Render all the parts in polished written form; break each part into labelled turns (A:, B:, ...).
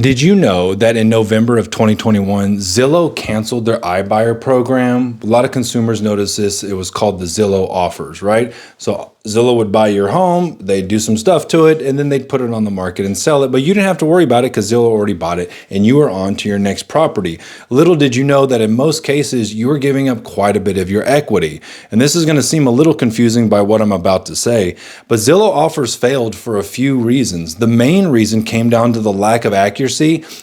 A: Did you know that in November of 2021, Zillow canceled their iBuyer program? A lot of consumers noticed this. It was called the Zillow Offers, right? So Zillow would buy your home, they'd do some stuff to it, and then they'd put it on the market and sell it. But you didn't have to worry about it because Zillow already bought it and you were on to your next property. Little did you know that in most cases, you were giving up quite a bit of your equity. And this is going to seem a little confusing by what I'm about to say, but Zillow Offers failed for a few reasons. The main reason came down to the lack of accuracy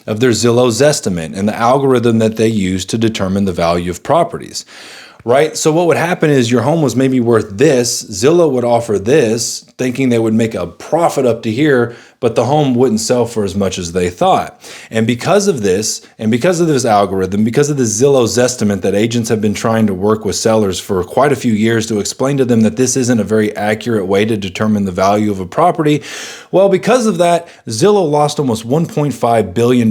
A: of their Zillow Zestimate and the algorithm that they use to determine the value of properties. Right? So what would happen is your home was maybe worth this, Zillow would offer this, thinking they would make a profit up to here, but the home wouldn't sell for as much as they thought. And because of this, and because of this algorithm, because of the Zillow Zestimate that agents have been trying to work with sellers for quite a few years to explain to them that this isn't a very accurate way to determine the value of a property, well, because of that, Zillow lost almost $1.5 billion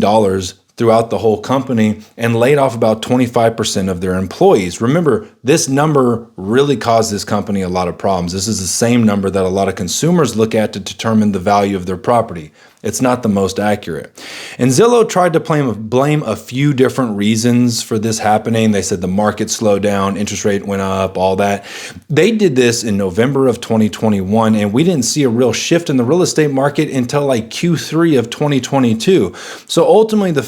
A: throughout the whole company and laid off about 25% of their employees. Remember, this number really caused this company a lot of problems. This is the same number that a lot of consumers look at to determine the value of their property. It's not the most accurate. And Zillow tried to blame a few different reasons for this happening. They said the market slowed down, interest rate went up, all that. They did this in November of 2021, and we didn't see a real shift in the real estate market until like Q3 of 2022. So ultimately, the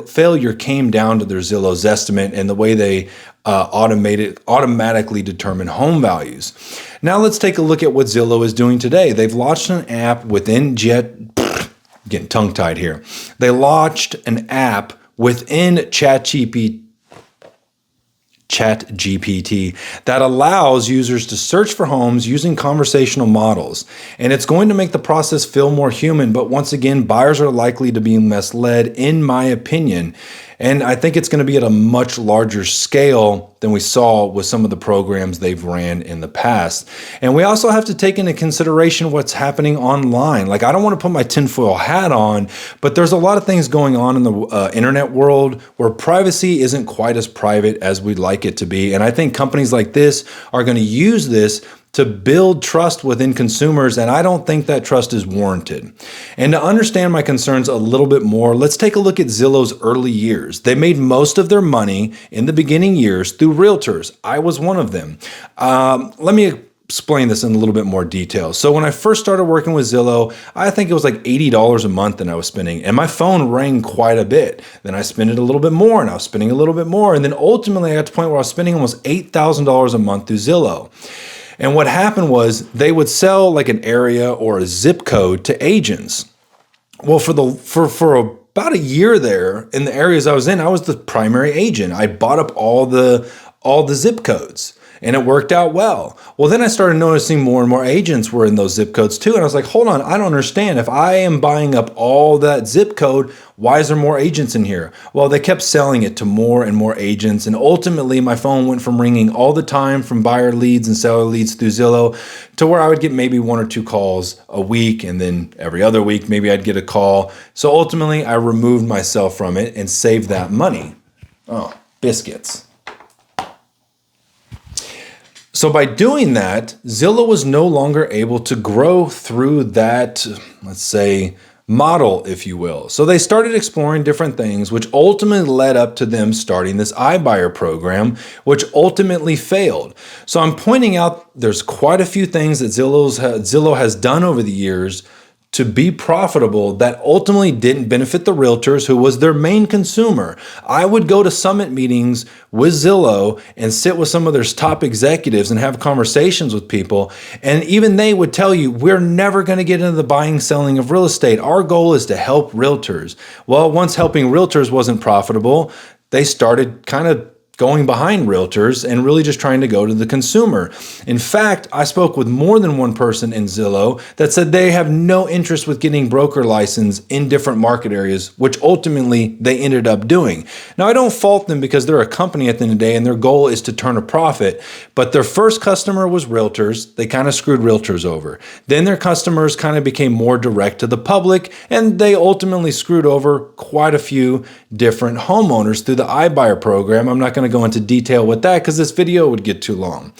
A: failure came down to their Zillow Zestimate and the way they automatically determine home values. Now let's take a look at what Zillow is doing today. They've launched an app within getting tongue-tied here. They launched an app within ChatGPT that allows users to search for homes using conversational models. And it's going to make the process feel more human, but once again, buyers are likely to be misled, in my opinion. And I think it's going to be at a much larger scale than we saw with some of the programs they've ran in the past. And we also have to take into consideration what's happening online. Like, I don't want to put my tinfoil hat on, but there's a lot of things going on in the internet world where privacy isn't quite as private as we'd like it to be. And I think companies like this are going to use this to build trust within consumers, and I don't think that trust is warranted. And to understand my concerns a little bit more, let's take a look at Zillow's early years. They made most of their money in the beginning years through realtors. I was one of them. Let me explain this in a little bit more detail. So when I first started working with Zillow, I think it was like $80 a month that I was spending, and my phone rang quite a bit. Then I spent it a little bit more, and I was spending a little bit more, and then ultimately I got to the point where I was spending almost $8,000 a month through Zillow. And what happened was they would sell like an area or a zip code to agents. Well, for about a year there in the areas I was in, I was the primary agent. I bought up all the zip codes. And it worked out well. Well, then I started noticing more and more agents were in those zip codes too. And I was like, hold on, I don't understand. If I am buying up all that zip code, why is there more agents in here? Well, they kept selling it to more and more agents. And ultimately, my phone went from ringing all the time from buyer leads and seller leads through Zillow to where I would get maybe 1 or 2 calls a week. And then every other week, maybe I'd get a call. So ultimately, I removed myself from it and saved that money. Oh, biscuits. So by doing that, Zillow was no longer able to grow through that, let's say, model, if you will. So they started exploring different things, which ultimately led up to them starting this iBuyer program, which ultimately failed. So I'm pointing out there's quite a few things that Zillow has done over the years to be profitable that ultimately didn't benefit the realtors, who was their main consumer. I would go to summit meetings with Zillow and sit with some of their top executives and have conversations with people. And even they would tell you, we're never going to get into the buying, selling of real estate. Our goal is to help realtors. Well, once helping realtors wasn't profitable, they started kind of going behind realtors and really just trying to go to the consumer. In fact, I spoke with more than one person in Zillow that said they have no interest with getting broker license in different market areas, which ultimately they ended up doing. Now, I don't fault them because they're a company at the end of the day and their goal is to turn a profit, but their first customer was realtors. They kind of screwed realtors over. Then their customers kind of became more direct to the public, and they ultimately screwed over quite a few different homeowners through the iBuyer program. I'm not going to go into detail with that because this video would get too long.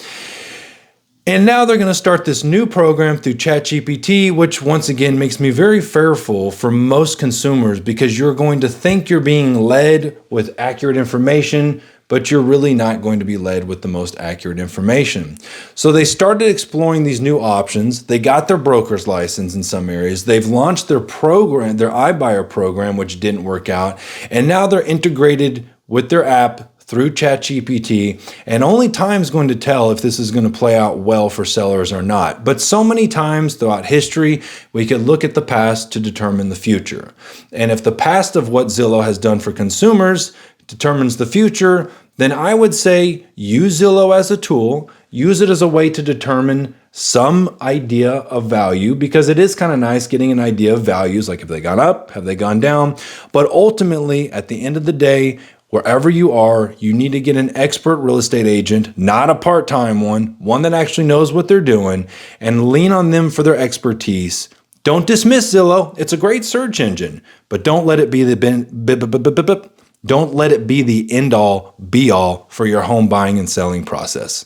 A: And now they're going to start this new program through ChatGPT, which once again makes me very fearful for most consumers because you're going to think you're being led with accurate information, but you're really not going to be led with the most accurate information. So they started exploring these new options. They got their broker's license in some areas. They've launched their program, their iBuyer program, which didn't work out. And now they're integrated with their app through ChatGPT, and only time's going to tell if this is going to play out well for sellers or not. But so many times throughout history, we could look at the past to determine the future. And if the past of what Zillow has done for consumers determines the future, then I would say use Zillow as a tool, use it as a way to determine some idea of value, because it is kind of nice getting an idea of values, like have they gone up, have they gone down? But ultimately, at the end of the day, wherever you are, you need to get an expert real estate agent, not a part-time one that actually knows what they're doing, and lean on them for their expertise. Don't dismiss Zillow. It's a great search engine, but don't let it be the end all be all for your home buying and selling process.